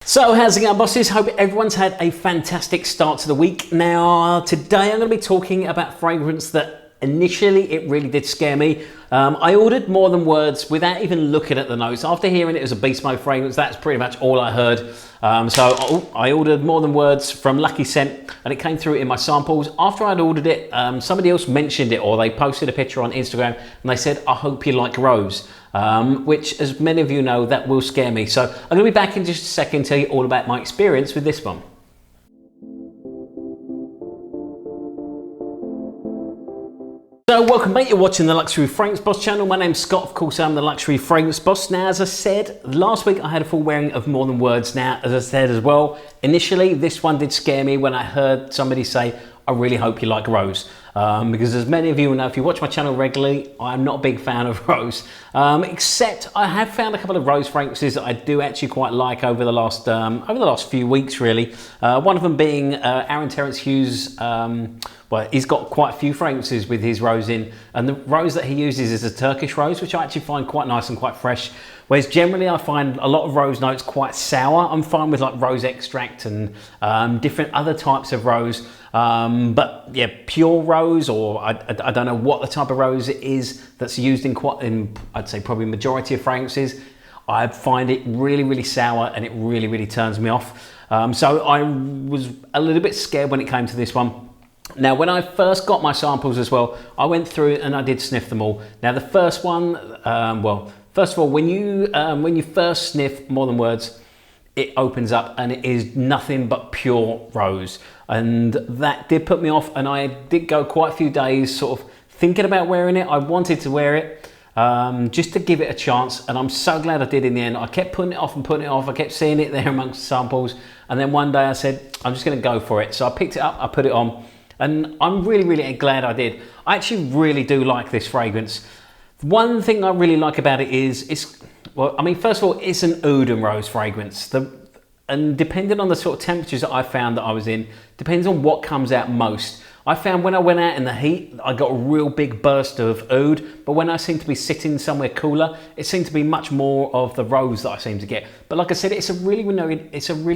So how's it going, bosses? Hope everyone's had a fantastic start to the week. Now, today I'm going to be talking about fragrance that initially it really did scare me. I ordered More Than Words without even looking at the notes. After hearing it was a beast mode fragrance, that's pretty much all I heard. I ordered More Than Words from Lucky Scent and it came through in my samples. After I'd ordered it, somebody else mentioned it, or they posted a picture on Instagram and they said, I hope you like Rose. Which, as many of you know, that will scare me. So I'm going to be back in just a second to tell you all about my experience with this one. So welcome mate, you're watching the Luxury Fragrance Boss channel. My name's Scott, of course I'm the Luxury Fragrance Boss. Now, as I said, last week I had a full wearing of More Than Words. Now, as I said as well, initially this one did scare me when I heard somebody say, I really hope you like Rose. Because as many of you will know, if you watch my channel regularly, I'm not a big fan of Rose. Except I have found a couple of Rose fragrances that I do actually quite like over the last few weeks, really. One of them being Aaron Terence Hughes. Well, he's got quite a few fragrances with his rose in, and the rose that he uses is a Turkish rose, which I actually find quite nice and quite fresh. Whereas generally I find a lot of rose notes quite sour. I'm fine with like rose extract and different other types of rose. But yeah, pure rose, or I don't know what the type of rose it is that's used in I'd say probably majority of fragrances. I find it really, really sour and it really, really turns me off. So I was a little bit scared when it came to this one. Now, when I first got my samples as well, I went through and I did sniff them all. Now, the first one, first of all, when you first sniff More Than Words, it opens up and it is nothing but pure rose. And that did put me off, and I did go quite a few days sort of thinking about wearing it. I wanted to wear it just to give it a chance, and I'm so glad I did in the end. I kept putting it off and putting it off. I kept seeing it there amongst the samples, and then one day I said, I'm just going to go for it. So I picked it up, I put it on, and I'm really, really glad I did. I actually really do like this fragrance. One thing I really like about it is, well, I mean, first of all, it's an oud and rose fragrance. And depending on the sort of temperatures that I found that I was in, depends on what comes out most. I found when I went out in the heat, I got a real big burst of oud, but when I seemed to be sitting somewhere cooler, it seemed to be much more of the rose that I seem to get. But like I said, it's a really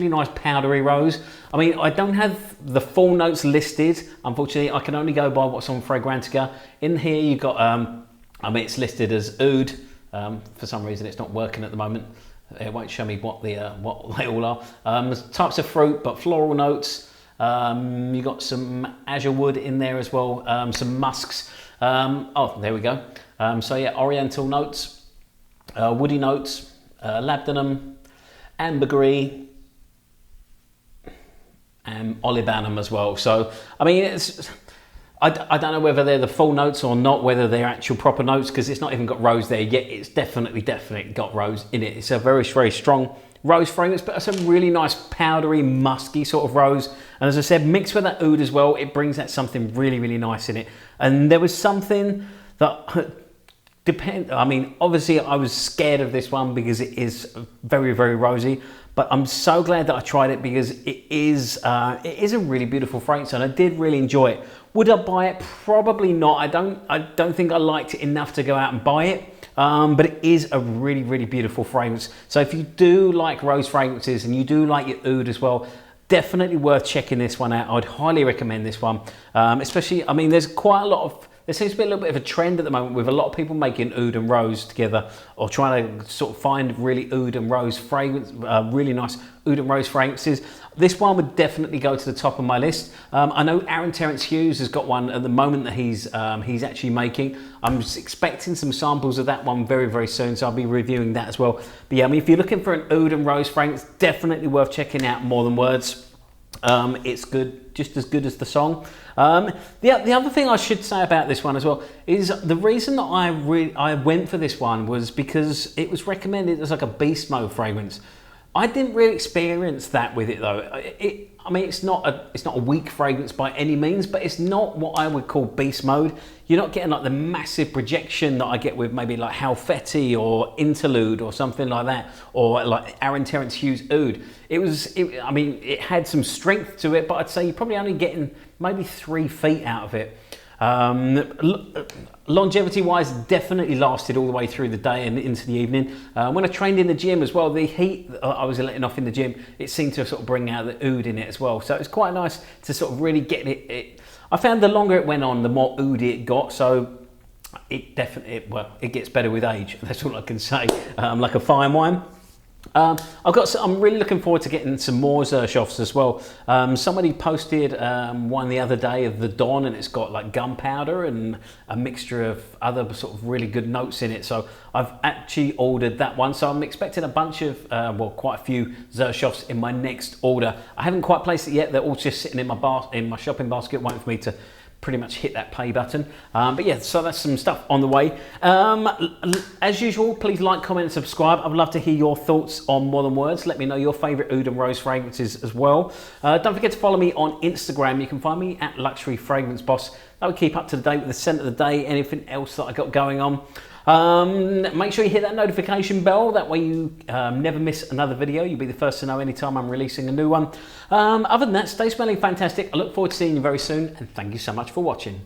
nice powdery rose. I mean, I don't have the full notes listed. Unfortunately, I can only go by what's on Fragrantica. In here, you've got, I mean, it's listed as oud. For some reason, it's not working at the moment. It won't show me what they all are. Types of fruit, but floral notes. You got some azure wood in there as well. Some musks. Oh, there we go. So yeah, Oriental notes, woody notes, Labdanum, Ambergris, and Olibanum as well. So I mean, I don't know whether they're the full notes or not, whether they're actual proper notes, because it's not even got rose there yet. It's definitely got rose in it. It's a very, very strong rose fragrance, but it's a really nice powdery, musky sort of rose. And as I said, mixed with that oud as well, it brings out something really, really nice in it. And there was something that I mean, obviously I was scared of this one because it is very, very rosy. But I'm so glad that I tried it because it is a really beautiful fragrance, and I did really enjoy it. Would I buy it? Probably not. I don't think I liked it enough to go out and buy it. But it is a really, really beautiful fragrance. So if you do like rose fragrances and you do like your oud as well, definitely worth checking this one out. I'd highly recommend this one. Especially, I mean, there seems to be a little bit of a trend at the moment with a lot of people making oud and rose together, or trying to sort of find really oud and rose fragrance, really nice oud and rose fragrances. This one would definitely go to the top of my list. I know Aaron Terence Hughes has got one at the moment that he's actually making. I'm expecting some samples of that one very, very soon, so I'll be reviewing that as well. But yeah, I mean, if you're looking for an oud and rose fragrance, definitely worth checking out More Than Words. It's good, just as good as the song. The other thing I should say about this one as well is the reason that I went for this one was because it was recommended as like a beast mode fragrance. I didn't really experience that with it though. I mean, it's not a weak fragrance by any means, but it's not what I would call beast mode. You're not getting like the massive projection that I get with maybe like Halfeti or Interlude or something like that, or like Aaron Terence Hughes Oud. I mean, it had some strength to it, but I'd say you're probably only getting maybe 3 feet out of it. Longevity wise, definitely lasted all the way through the day and into the evening. When I trained in the gym as well, the heat I was letting off in the gym, it seemed to sort of bring out the oud in it as well. So it was quite nice to sort of really get it. I found the longer it went on, the more oudy it got. So it definitely, well, it gets better with age. That's all I can say. Like a fine wine. I'm really looking forward to getting some more Xerjoffs as well. Somebody posted one the other day of the Dawn, and it's got like gunpowder and a mixture of other sort of really good notes in it. So I've actually ordered that one. So I'm expecting a bunch of, well, quite a few Xerjoffs in my next order. I haven't quite placed it yet. They're all just sitting in my shopping basket, waiting for me to pretty much hit that pay button. But yeah, so that's some stuff on the way. As usual, please like, comment and subscribe. I'd love to hear your thoughts on More Than Words. Let me know your favourite oud and rose fragrances as well. Don't forget to follow me on Instagram. You can find me at Luxury Fragrance Boss. That would keep up to date with the scent of the day, anything else that I got going on. Make sure you hit that notification bell, that way you never miss another video. You'll be the first to know anytime I'm releasing a new one. Other than that, stay smelling fantastic. I look forward to seeing you very soon, and thank you so much for watching.